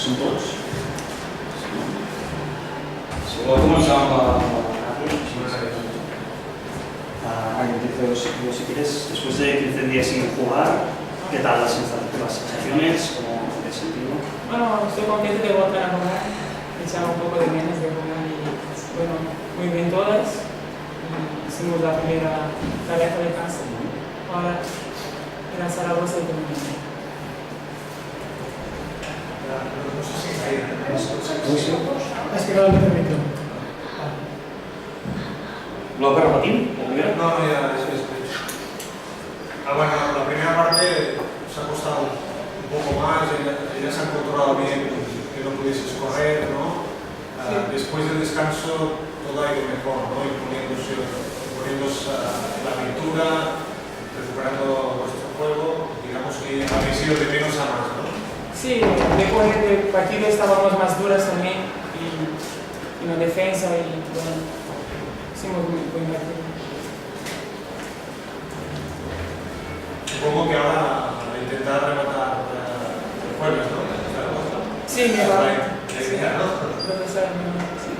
Són tots? Si voleu començar amb la ràdio, yo si quieres, después de 15 días sin jugar, ¿qué tal las sensaciones? ¿Cómo te has sentido? Bueno, estoy contento de volver a jugar. Echaba un poco de menos de jugar y bueno, muy bien todas. Hicimos la primera tarefa de casa. Ahora ir a Zaragoza y terminar. No sé si gaire. És que no l'hem de micro. ¿Lo repetim? No, ya es. Bueno, la primera parte se ha costado un poco más, ella se ha controlado bien que no pudieses correr, ¿no? Después del descanso todo ha ido mejor, ¿no? Imponiéndose la aventura, recuperando vuestro juego, digamos que habéis ido de menos a más, ¿no? Sí, después del partido estábamos más duras también y en la defensa y bueno, hicimos muy buen partido. Supongo que ahora intentar rematar el jueves, ¿no? Sí, me va. La idea, ¿no? Sí.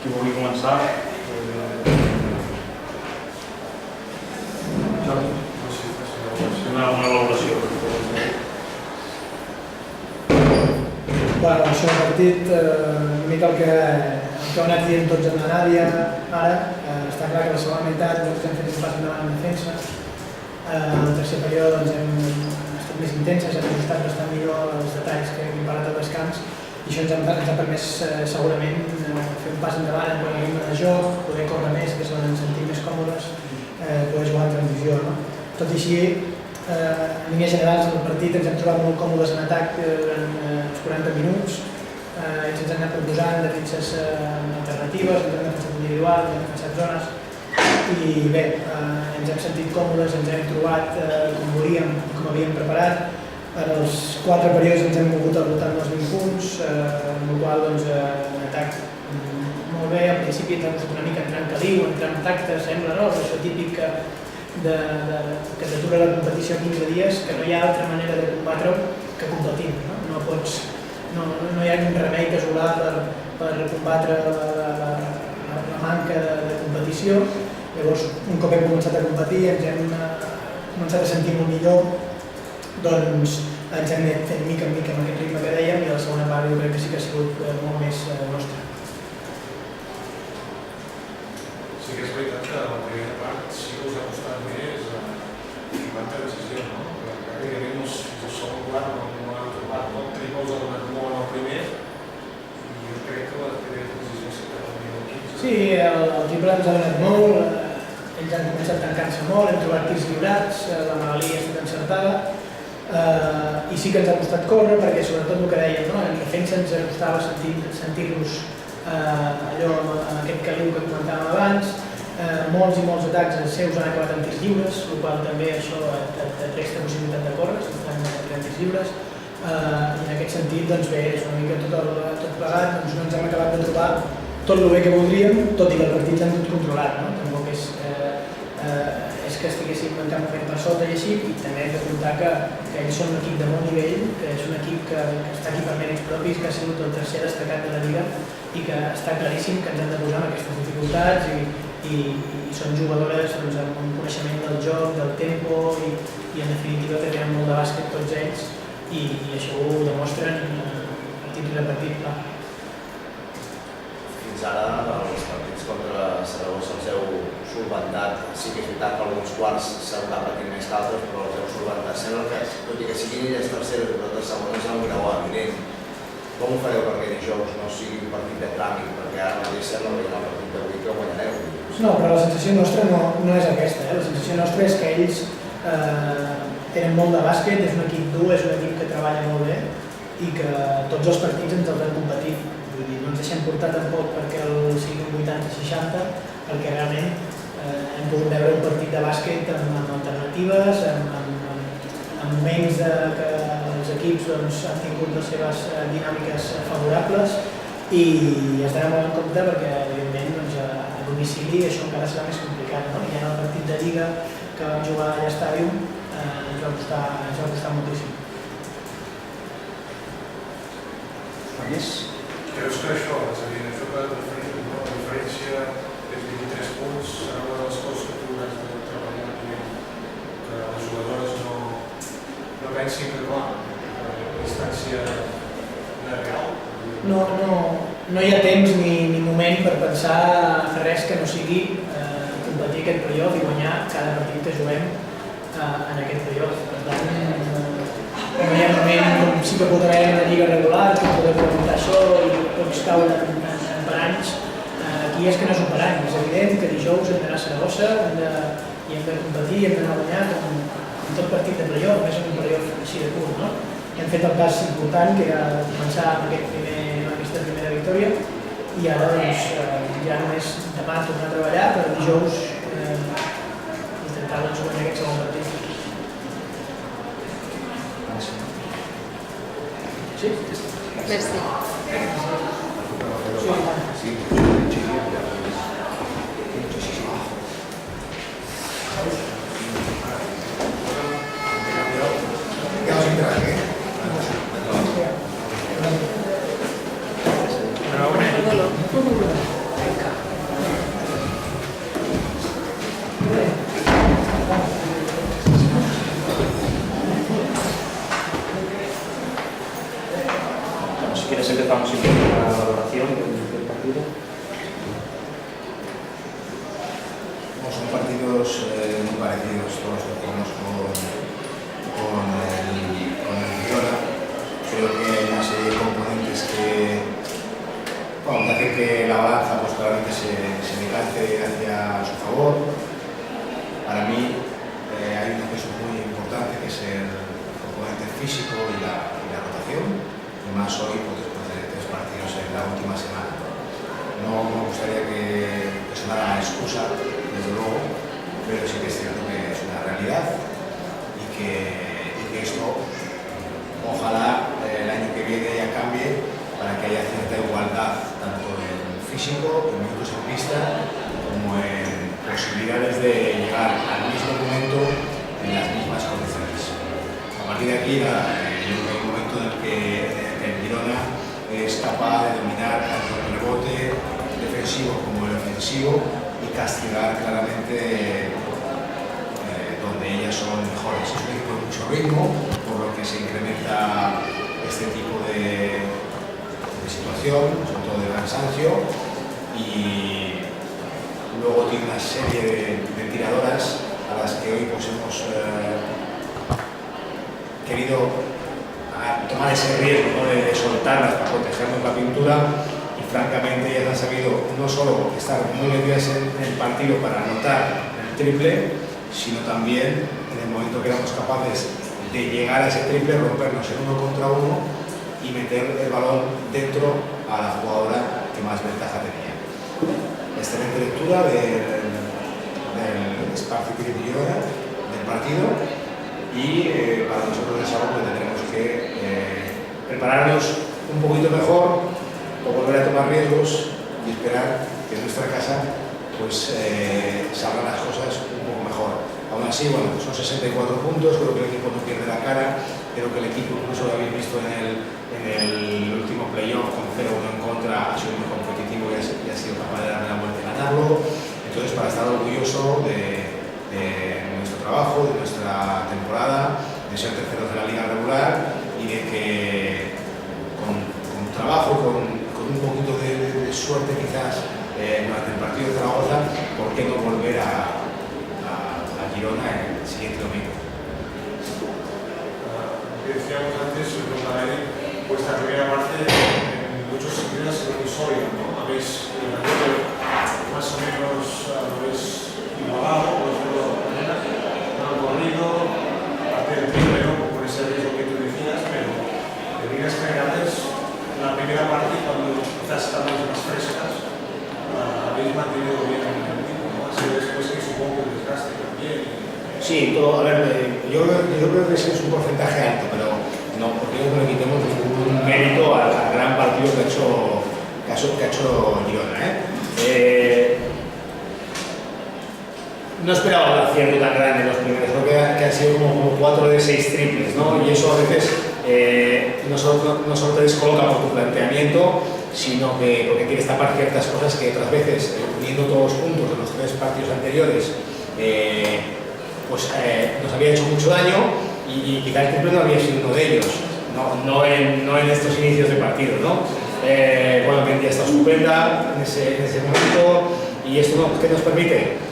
Qui vulgui començar? Jordi? Una valoració. Bueno, això del partit, una mica el que heu anat dient tots en la Nàdia ara, està clar que la segona meitat hem fet un pas endavant en defensa. El tercer període hem estat més intenses, hem ajustat bastant millor els detalls que hem parlat al descans i això ens ha permès segurament fer un pas endavant en quant a ritme de joc, poder córrer més, que és on ens sentim més còmodes, poder jugar en transició. Tot i així, en línies generals del partit ens hem trobat molt còmodes en atac durant els 40 minuts, ells ens han anat proposant defenses alternatives, ens han defensat individual, ens han defensat zones i bé, ens hem sentit còmodes, ens hem trobat com volíem, com havíem preparat. En els 4 períodes ens hem mogut al voltant dels 20 punts, amb el qual en atac molt bé, al principi ens ha costat una mica entrar en caliu, entrar en tacte, sembla, no? Això típic que t'atura la competició en 15 dies, que no hi ha altra manera de combatre-ho que competint, no? No hi ha un remei casolà per combatre la manca de competició. Llavors, un cop hem començat a competir, ens hem començat a sentir molt millor, doncs ens hem anat fent mica en mica amb aquest ritme que dèiem i la segona part jo crec que sí que ha sigut molt més nostra. Sí que és veritat que la primera part sí que us ha costat més quanta decisió, no? Pràcticament el segon quart no han trobat, el triple us ha donat molt al primer i jo crec que les primeres decisions sí que han donat el 15. Sí, el triple ens ha donat molt, ells han començat a tancar-se molt, hem trobat tirs lliurats, la Magalí ha estat encertada i sí que ens ha costat córrer perquè sobretot el que dèiem, no? En defensa ens costava sentir-nos allò amb aquest caliu que comentàvem abans, molts i molts atacs seus han acabat en tirs lliures, el qual també això et resta possibilitat de córrer, s'estan tirant tirs lliures i en aquest sentit doncs bé, és una mica tot plegat, doncs no ens hem acabat de trobar tot el bé que voldríem, tot i que el partit l'hem tot controlat, no? Tampoc és que estiguéssim en cap moment per sota i així, i també hem de comptar que ells són un equip de molt nivell, que és un equip que està aquí per mèrits propis, que ha sigut el tercer destacat de la Lliga i que està claríssim que ens han de posar en aquestes dificultats i són jugadores doncs, amb un coneixement del joc, del tempo i en definitiva que tenen molt de bàsquet tots ells i això ho demostren partit rere partit, clar. Fins ara, els partits contra Saragossa els heu solventat. Sí que és veritat que alguns quarts s'han de patir més que altres, però els heu solventat. Sembla que, tot i que siguin elles terceres i totes segones, és un grau evident. Com ho fareu perquè dijous no sigui un partit de tràmit? Perquè ara mateix sembla que el partit d'avui que guanyareu. No, però la sensació nostra no és aquesta. La sensació nostra és que ells tenen molt de bàsquet, és un equip dur, és un equip que treballa molt bé i que tots els partits ens els han competit. Vull dir, no ens deixem portar tampoc perquè sigui un 80-60, perquè realment hem pogut veure un partit de bàsquet amb alternatives, amb moments que els equips han tingut les seves dinàmiques favorables i has d'anar molt en compte perquè, evidentment, a domicili això encara serà més complicat. I en el partit de Lliga que vam jugar allà a Stadium ens va costar moltíssim. Més? Creus que això, és a dir, això que la diferència dels 23 punts serà una de les coses que tu hauràs de treballar que les jugadores no pensin que, clar, la distància no és real? No hi ha temps ni moment per pensar res que no sigui competir aquest playoff i guanyar cada partit que juguem en aquest playoff. Per tant, no hi ha moment com sí que pot haver una lliga regular, que podem preguntar això i pots caure en paranys. Aquí és que no és un parany, és evident que dijous hem d'anar a Saragossa i hem de competir, hem d'anar a guanyar com tot partit de playoff, més en un playoff així de curt, no? Hem fet el pas important, que era començar amb aquesta primera victòria i ara ja només demà tornar a treballar per dijous intentar guanyar aquest segon partit. Sí? Merci. Ja us entraré. Si quieres empezamos con la valoración del partido. Son partidos muy parecidos, todos los que jugamos con el Girona. Creo que hay una serie de componentes que hacen que la balanza pues, claramente se decante hacia su favor. Para mí hay un aspecto muy importante que es el componente físico y la rotación, y más hoy pues, después de 3 partidos en la última semana. No me gustaría que sonara excusa, desde luego, pero sí que es cierto que es una realidad y que esto ojalá el año que viene ya cambie para que haya cierta igualdad tanto en físico, en minutos en pista, como en posibilidades de llegar al mismo momento en las mismas condiciones. A partir de aquí, yo creo que hay un momento en el que el Girona es capaz de dominar tanto el rebote defensivo como el ofensivo y castigar claramente donde ellas son mejores. Es un equipo de mucho ritmo, por lo que se incrementa este tipo de situación, sobre todo de cansancio, y luego tiene una serie de tiradoras a las que hoy pues, hemos querido tomar ese riesgo, ¿no? de soltarlas para protegernos la pintura, y francamente ellas han sabido no solo estar muy metidas en el partido para anotar el triple, sino también en el momento que éramos capaces de llegar a ese triple, rompernos en 1 contra 1 y meter el balón dentro a la jugadora que más ventaja tenía. Excelente lectura del espacio que dio del partido, y para nosotros es algo que tendremos que prepararnos un poquito mejor o volver a tomar riesgos y esperar que en nuestra casa pues salgan las cosas un poco mejor. Aún así, bueno, son 64 puntos, creo que el equipo no pierde la cara, creo que el equipo, incluso lo habéis visto en el último playoff con 0-1 en contra, ha sido muy competitivo y ha sido capaz de darle la vuelta y ganarlo. Entonces, para estar orgulloso de nuestro trabajo, de nuestra temporada, de ser terceros de la liga regular y de que con trabajo, con un poquito de suerte quizás durante el partido de Zaragoza, ¿por qué no volver a Girona el siguiente domingo? Que decíamos antes, vuestra primera parte en muchos sentidos es muy sólida, ¿no? Habéis más o menos lo habéis igualado, lo habéis corrido, aparte del Sí, todo, a ver, yo creo que ese es un porcentaje alto, pero no, porque no le quitemos ningún mérito al gran partido que ha hecho Girona. No esperaba un acierto tan grande en los primeros, creo que han sido como 4 de 6 triples, ¿no? Y eso a veces no solo te descoloca por tu planteamiento, sino que porque quieres tapar ciertas cosas que otras veces, uniendo todos los puntos de los 3 partidos anteriores, nos había hecho mucho daño y quizá el triple no había sido uno de ellos, no en estos inicios de partido, ¿no? Bueno, Mendy está estupenda en ese momento y esto ¿qué nos permite?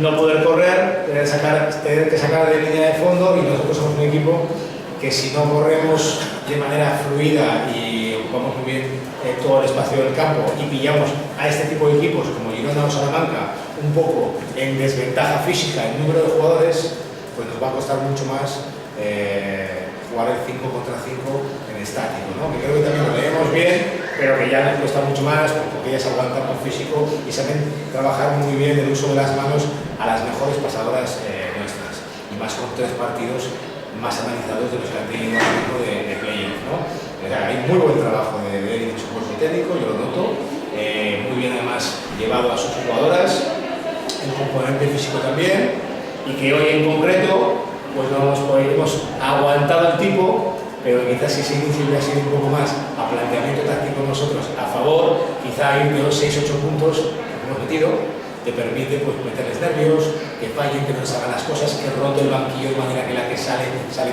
No poder correr, tener que sacar de línea de fondo, y nosotros somos un equipo que si no corremos de manera fluida y ocupamos muy bien todo el espacio del campo y pillamos a este tipo de equipos como Girona o Salamanca un poco en desventaja física en número de jugadores, pues nos va a costar mucho más jugar el 5 contra 5 en estático, ¿no? Que creo que también lo leemos bien, pero que ya nos cuesta mucho más porque ellas aguantan con físico y saben trabajar muy bien el uso de las manos a las mejores pasadoras nuestras, y más con 3 partidos más analizados de los que han tenido un equipo de playoff, ¿no? O sea, hay muy buen trabajo de Eric en su cuerpo técnico, yo lo noto, muy bien además llevado a sus jugadoras, el componente físico también, y que hoy en concreto pues hemos aguantado el tipo, pero quizás si ese inicio hubiera sido un poco más a planteamiento táctico nosotros a favor, quizá ir de los 6-8 puntos que hemos metido, te permite pues meterles nervios, que fallen, que no les hagan las cosas, que rote el banquillo de manera que la que sale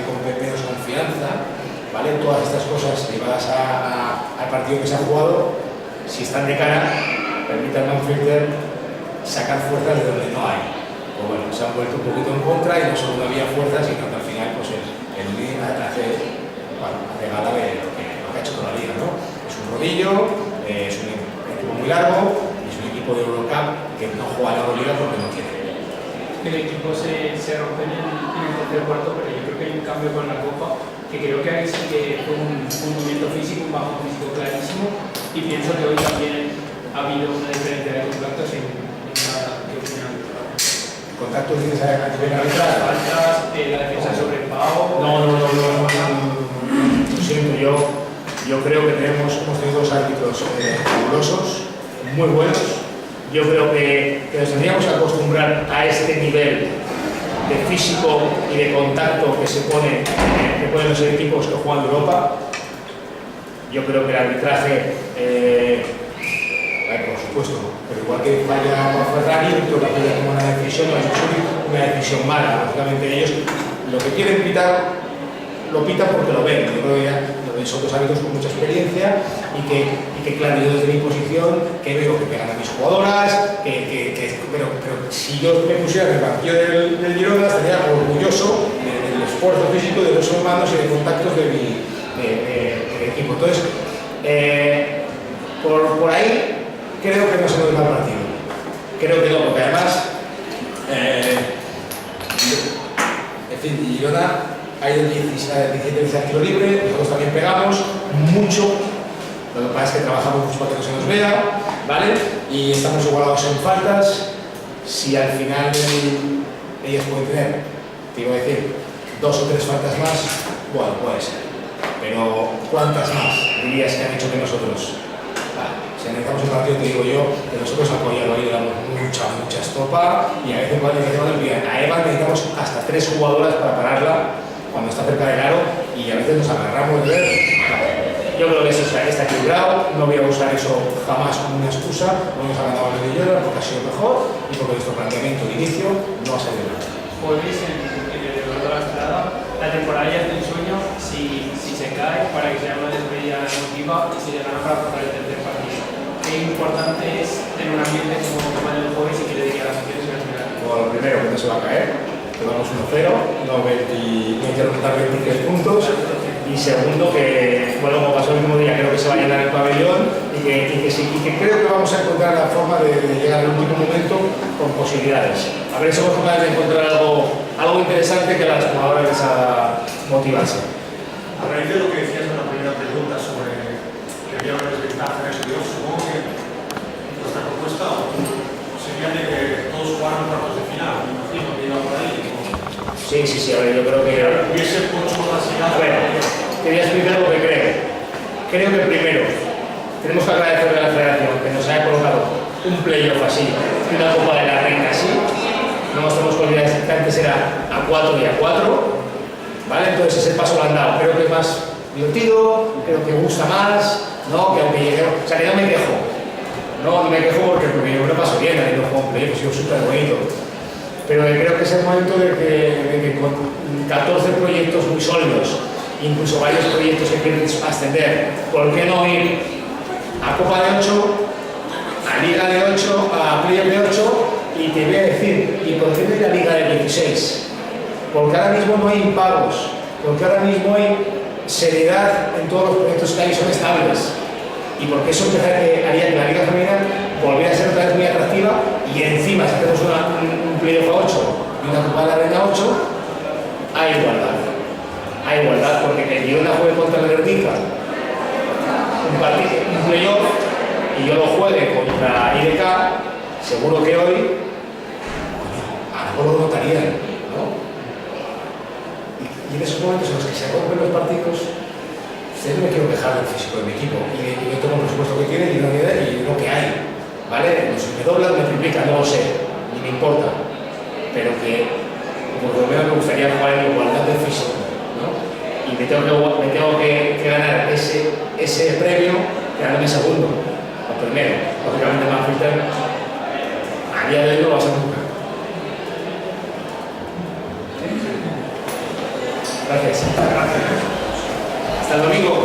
con pepeos confianza, ¿vale? Todas estas cosas llevadas al partido que se ha jugado, si están de cara, permite al Manfilter sacar fuerzas de donde no hay. Pues bueno, se han vuelto un poquito en contra y no solo no había fuerza, sino que al final pues el Udine hace gala de lo que ha hecho toda la liga, ¿no? Es un rodillo, es un equipo muy largo y es un equipo de Eurocup que no juega la Euroliga porque no quiere. El equipo se rompe en el tercer cuarto, pero yo creo que hay un cambio con la Copa, que creo que ahí sí que fue un movimiento físico, un bajo físico clarísimo, y pienso que hoy también ha habido una diferencia de contactos en la opinión. ¿Contactos tienes a nivel arbitral? Faltas, la defensa sobre Pau. No. Lo siento, yo creo que hemos tenido 2 árbitros fabulosos, muy buenos. Yo creo que nos tendríamos que acostumbrar a este nivel de físico y de contacto que ponen los equipos que juegan en Europa. Yo creo que el arbitraje, por supuesto, pero igual que falla Ferrari, creo que falla como una decisión mala. Lógicamente ellos lo que quieren pitar, lo pitan porque lo ven. Yo creo que ya son 2 árbitros con mucha experiencia y que claro, yo desde mi posición, que veo que pegan a mis jugadoras, pero si yo me pusiera en el banquillo del Girona, estaría orgulloso del esfuerzo físico, de los humanos y de contactos de mi equipo. Entonces, por ahí creo que no se nos da el partido. Creo que no, porque además, en fin, Girona ha ido 17 veces al tiro libre, nosotros también pegamos mucho, lo que pasa es que trabajamos mucho para que no se nos vea, ¿vale? Y estamos igualados en faltas. Si al final ellos pueden tener, te iba a decir, 2 o 3 faltas más, bueno, puede ser. Pero ¿cuántas más dirías que han hecho que nosotros? Si analizamos el partido, te digo yo que nosotros apoyamos y le damos mucha estopa, y a veces cuando a Eva necesitamos hasta 3 jugadoras para pararla cuando está cerca del aro, y a veces nos agarramos de ver. Yo creo que eso está equilibrado, no voy a usar eso jamás como una excusa. No hemos ganado el Girona porque ha sido mejor y porque nuestro planteamiento de inicio no ha salido mal. Volvéis en el error de la entrada, la temporada ya es de ensueño, si se cae para que sea una despedida emotiva y si le gana para pasar el tercer partido. Qué importante es tener un ambiente como el del jueves y que le diría a las acciones nacionales. Bueno, lo primero, que no se va a caer, que vamos 1-0, no hay que remontar 23 puntos. Y segundo, que bueno, como pasó el mismo día, creo que se va a llenar el pabellón y que creo que vamos a encontrar la forma de llegar al último momento con posibilidades. A ver si somos capaces de encontrar algo interesante que a las jugadoras les haga motivarse. A raíz de lo que decías en la primera pregunta sobre que había una desventaja en eso, yo supongo que nuestra propuesta sería de que todos jugaran cuartos de final, me imagino que iba por ahí. Sí, a ver, yo creo que... Hubiese mucho más A ver, te voy a explicar lo que creo. Creo que primero tenemos que agradecerle a la Federación que nos haya colocado un playoff así y una Copa de la Reina así. No nos tenemos que olvidar que antes era a 4 y a 4, ¿vale? Entonces ese paso lo han dado. Creo que es más divertido, creo que gusta más, ¿no? Que aunque llegue... O sea, que no me quejo. No me quejo porque yo me lo paso bien habiendo jugado un playoff, ha sido súper bonito. Pero creo que es el momento de que con 14 proyectos muy sólidos, incluso varios proyectos que quieren ascender, ¿por qué no ir a Copa de 8, a Liga de 8, a Playoff de 8? Y te voy a decir, ¿y por qué no ir a Liga de 16? Porque ahora mismo no hay impagos, porque ahora mismo hay seriedad en todos los proyectos que hay, son estables. Y porque eso haría que la Liga Femenina volviera a ser otra vez muy atractiva y encima, si hacemos un playoff a 8 y una Copa de la Reina 8, hay igualdad. Hay igualdad porque el Girona juegue contra el Guernica un playoff y yo lo juegue contra IDK, seguro que hoy algo lo notarían, ¿no? Y en esos momentos en los que se rompen los partidos, no me quiero quejar del físico de mi equipo y yo tengo el presupuesto que tiene y lo que hay, ¿vale? Si me doblan, me triplican, no lo sé, ni me importa, pero que por lo menos me gustaría jugar en igualdad del físico, ¿no? Y me tengo que ganar ese premio quedándome segundo, o primero, lógicamente más filtrar, a día de hoy no lo va a ser nunca. Gracias. Hasta el domingo.